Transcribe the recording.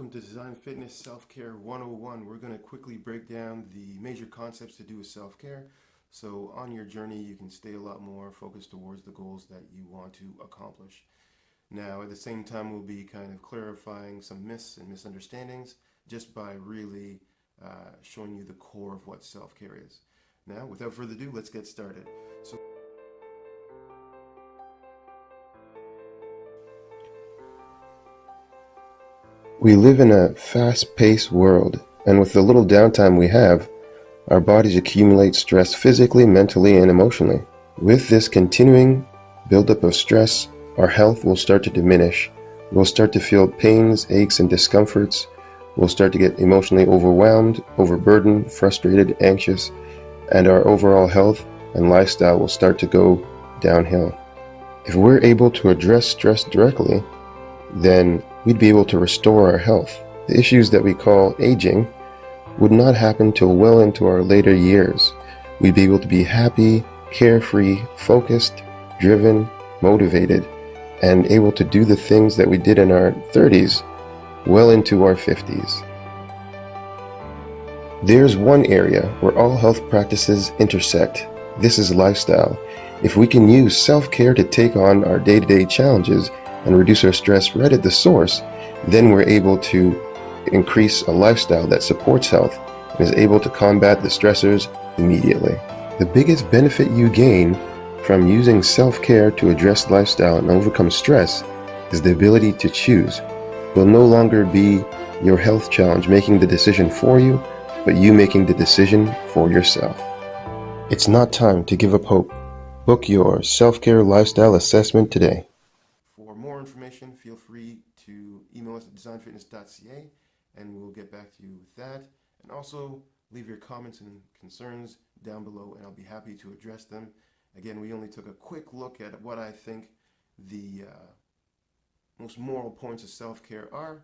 welcome to Design Fitness Self-Care 101. We're going to quickly break down the major concepts to do with self-care. So on your journey, you can stay a lot more focused towards the goals that you want to accomplish. Now, at the same time, we'll be kind of clarifying some myths and misunderstandings just by really showing you the core of what self-care is. Now, without further ado, let's get started. We live in a fast-paced world, and with the little downtime we have, our bodies accumulate stress physically, mentally, and emotionally. With this continuing buildup of stress, our health will start to diminish. We'll start to feel pains, aches, and discomforts. We'll start to get emotionally overwhelmed, overburdened, frustrated, anxious, and our overall health and lifestyle will start to go downhill. If we're able to address stress directly, then we'd be able to restore our health. The issues that we call aging would not happen till well into our later years. We'd be able to be happy, carefree, focused, driven, motivated, and able to do the things that we did in our 30s well into our 50s. There's one area where all health practices intersect. This is lifestyle. If we can use self-care to take on our day-to-day challenges and reduce our stress right at the source, then we're able to increase a lifestyle that supports health and is able to combat the stressors immediately. The biggest benefit you gain from using self-care to address lifestyle and overcome stress is the ability to choose. It will no longer be your health challenge making the decision for you, but you making the decision for yourself. It's not time to give up hope. Book your self-care lifestyle assessment today. For more information, feel free to email us at designfitness.ca and we'll get back to you with that. And also leave your comments and concerns down below and I'll be happy to address them. Again, we only took a quick look at what I think the most moral points of self-care are,